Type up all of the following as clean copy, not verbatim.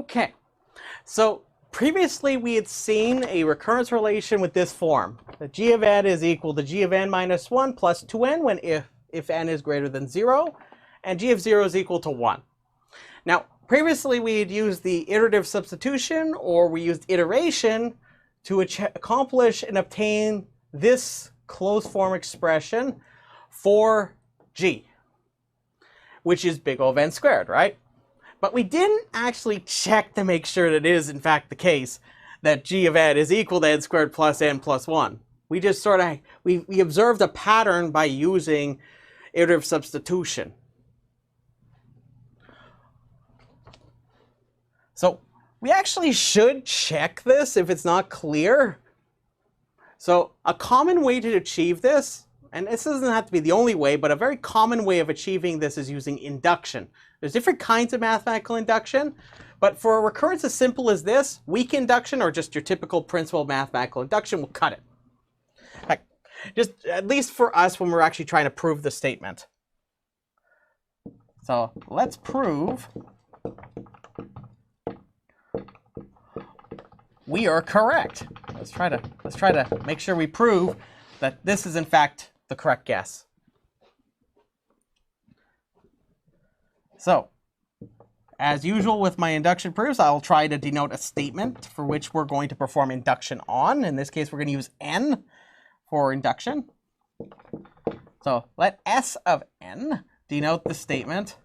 Okay, so previously we had seen a recurrence relation with this form. That g of n is equal to g of n minus 1 plus 2n when if n is greater than 0, and g of 0 is equal to 1. Now, previously we had used the iterative substitution, or we used iteration to accomplish and obtain this closed form expression for g, which is big O of n squared, right? But we didn't actually check to make sure that it is in fact the case that g of n is equal to n squared plus n plus 1. We just sort of, we observed a pattern by using iterative substitution. So we actually should check this if it's not clear. So a common way to achieve this, and this doesn't have to be the only way, but a very common way of achieving this is using induction. There's different kinds of mathematical induction, but for a recurrence as simple as this, weak induction or just your typical principle of mathematical induction will cut it. Like, just at least for us when we're actually trying to prove the statement. So let's prove we are correct. Let's try to make sure we prove that this is in fact the correct guess. So, as usual with my induction proofs, I'll try to denote a statement for which we're going to perform induction on. In this case, we're going to use n for induction. So let S of n denote the statement.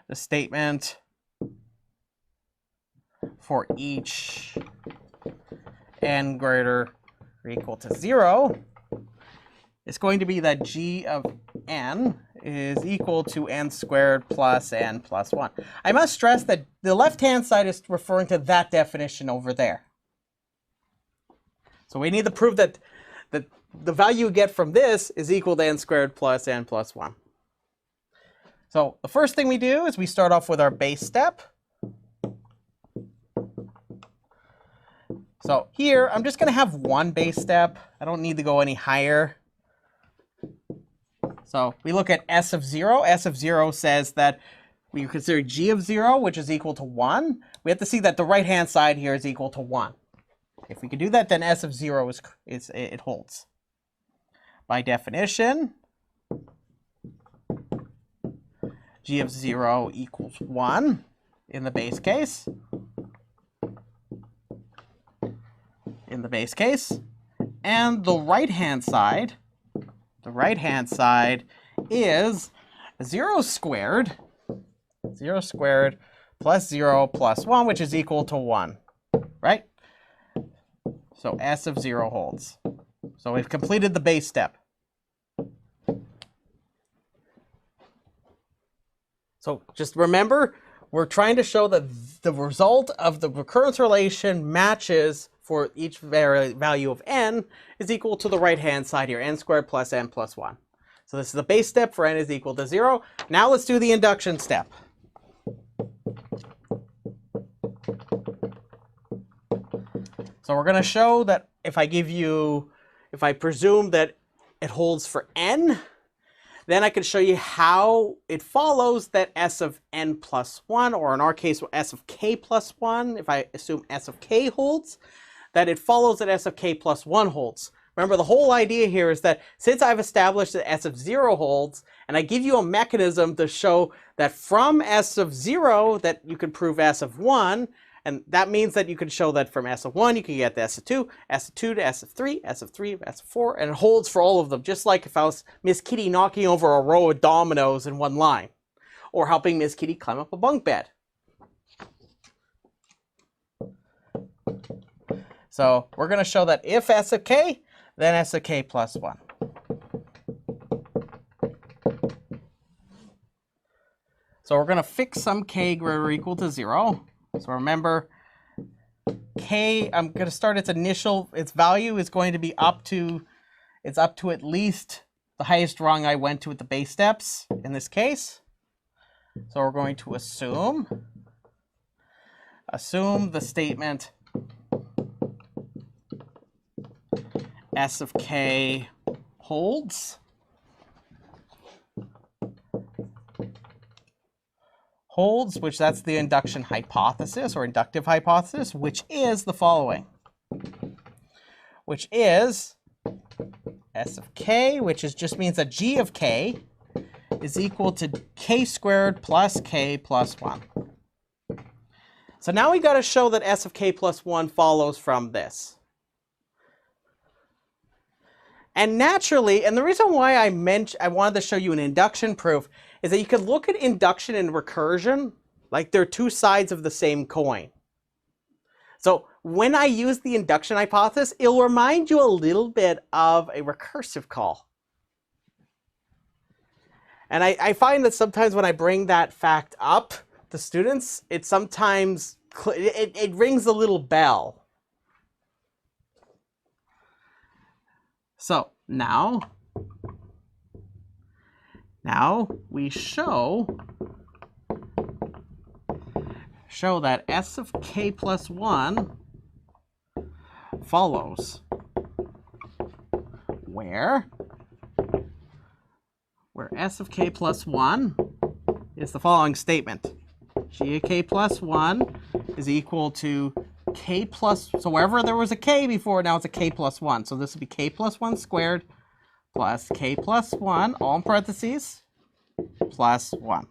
The statement for each n greater or equal to 0 is going to be that g of n is equal to n squared plus n plus 1. I must stress that the left-hand side is referring to that definition over there. So we need to prove that the value you get from this is equal to n squared plus n plus 1. So the first thing we do is we start off with our base step. So here, I'm just going to have one base step. I don't need to go any higher. So we look at S of 0. S of 0 says that we consider g of 0, which is equal to 1. We have to see that the right-hand side here is equal to 1. If we can do that, then S of 0 it holds. By definition, g of 0 equals 1 in the base case. In the base case. And the right-hand side is 0 squared plus 0 plus 1, which is equal to 1, right? So S of 0 holds. So we've completed the base step. So just remember, we're trying to show that the result of the recurrence relation matches for each value of n is equal to the right-hand side here, n squared plus n plus 1. So this is the base step for n is equal to 0. Now let's do the induction step. So we're going to show that if I presume that it holds for n, then I can show you how it follows that S of n plus 1, or in our case, S of k plus 1, if I assume S of k holds, that it follows that S of k plus 1 holds. Remember, the whole idea here is that since I've established that S of 0 holds, and I give you a mechanism to show that from S of 0 that you can prove S of 1, and that means that you can show that from S of 1 you can get the S of 2 to S of 3, S of 3, S of 4, and it holds for all of them, just like if I was Miss Kitty knocking over a row of dominoes in one line, or helping Miss Kitty climb up a bunk bed. So we're going to show that if S of k, then S of k plus 1. So we're going to fix some k greater or equal to 0. So remember, k, I'm going to start its value is going to be up to at least the highest rung I went to with the base steps in this case. So we're going to assume the statement S of k holds. holds, which that's the induction hypothesis or inductive hypothesis, which is the following, which is S of k, which is just means that g of k is equal to k squared plus k plus 1. So now we got to show that S of k plus 1 follows from this. And naturally, and the reason why I wanted to show you an induction proof is that you could look at induction and recursion like they're two sides of the same coin. So when I use the induction hypothesis, it'll remind you a little bit of a recursive call. And I find that sometimes when I bring that fact up to students, it sometimes it rings a little bell. So now we show that S of k plus 1 follows where S of k plus 1 is the following statement. G of k plus 1 is equal to k plus, so wherever there was a k before, now it's a k plus 1. So this would be k plus 1 squared plus k plus 1, all in parentheses, plus 1.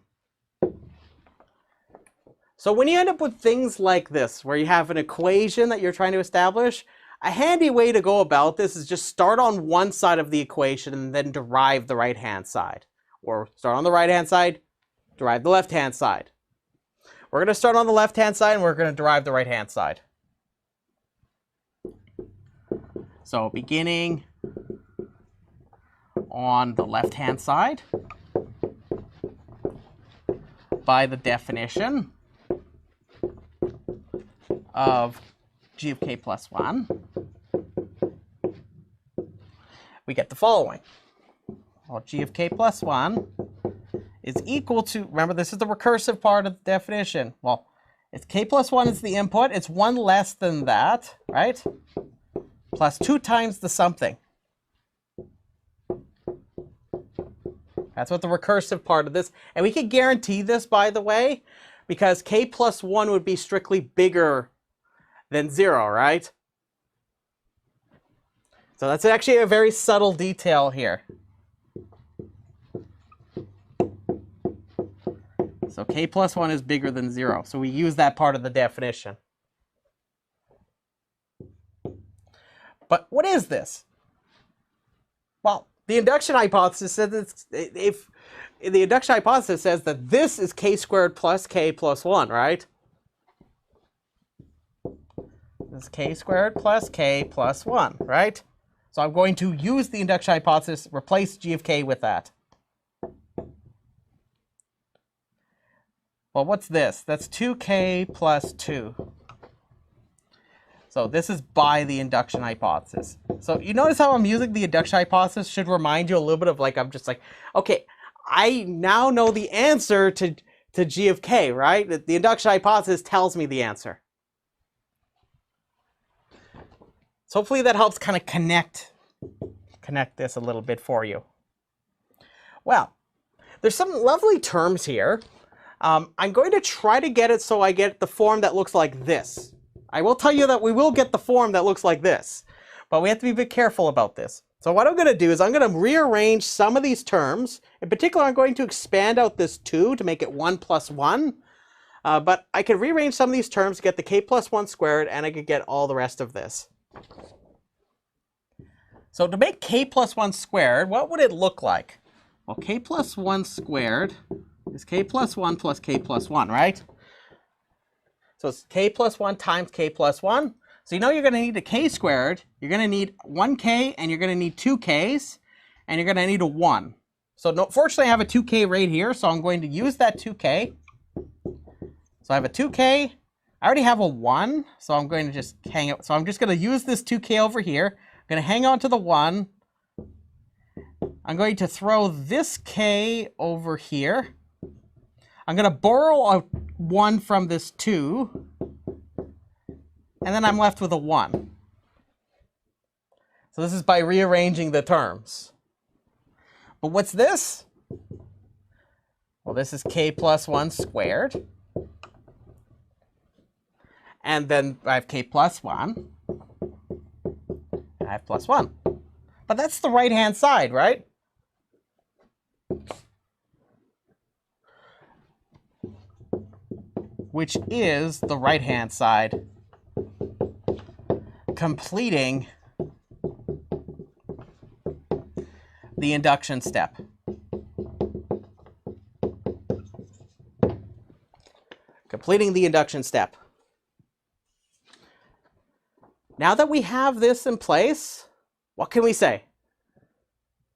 So when you end up with things like this, where you have an equation that you're trying to establish, a handy way to go about this is just start on one side of the equation and then derive the right-hand side. Or start on the right-hand side, derive the left-hand side. We're going to start on the left-hand side and we're going to derive the right-hand side. So beginning on the left-hand side, by the definition of g of k plus 1, we get the following. Well, g of k plus 1 is equal to, remember this is the recursive part of the definition. Well, it's k plus 1 is the input, it's 1 less than that, right? Plus 2 times the something. That's what the recursive part of this, and we can guarantee this, by the way, because k plus 1 would be strictly bigger than 0, right? So that's actually a very subtle detail here. So k plus 1 is bigger than 0, so we use that part of the definition. But what is this? Well, the induction hypothesis says the induction hypothesis says that this is k squared plus k plus 1, right? This is k squared plus k plus 1, right? So I'm going to use the induction hypothesis, replace g of k with that. Well, what's this? That's 2k plus 2. So this is by the induction hypothesis. So you notice how I'm using the induction hypothesis should remind you a little bit of like, I'm just like, okay, I now know the answer to g of k, right? The induction hypothesis tells me the answer. So hopefully that helps kind of connect this a little bit for you. Well, there's some lovely terms here. I'm going to try to get it so I get the form that looks like this. I will tell you that we will get the form that looks like this, but we have to be a bit careful about this. So what I'm going to do is I'm going to rearrange some of these terms. In particular, I'm going to expand out this 2 to make it 1 plus 1. But I could rearrange some of these terms to get the k plus 1 squared, and I could get all the rest of this. So to make k plus 1 squared, what would it look like? Well, k plus 1 squared is k plus 1 plus k plus 1, right? So it's k plus 1 times k plus 1. So you know you're going to need a k squared. You're going to need 1k, and you're going to need 2k's, and you're going to need a 1. So no, fortunately, I have a 2k right here, so I'm going to use that 2k. So I have a 2k. I already have a 1, so I'm going to just hang it. So I'm just going to use this 2k over here. I'm going to hang on to the 1. I'm going to throw this k over here. I'm going to borrow a 1 from this 2, and then I'm left with a 1. So this is by rearranging the terms. But what's this? Well, this is k plus 1 squared. And then I have k plus 1. And I have plus 1. But that's the right-hand side, right? Which is the right-hand side, completing the induction step. Completing the induction step. Now that we have this in place, what can we say?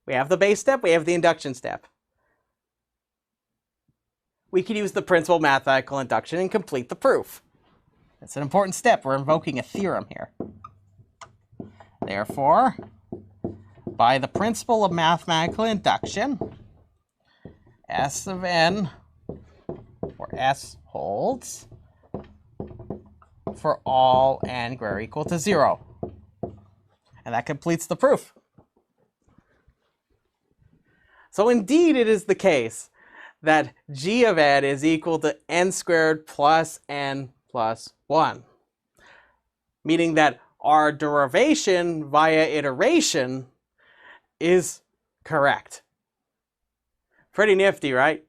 We have the base step, we have the induction step. We can use the principal of mathematical induction and complete the proof. It's an important step. We're invoking a theorem here. Therefore, by the principle of mathematical induction, S of n, or S holds for all n greater or equal to 0. And that completes the proof. So indeed it is the case that g of n is equal to n squared plus n plus 1. Meaning that our derivation via iteration is correct. Pretty nifty, right?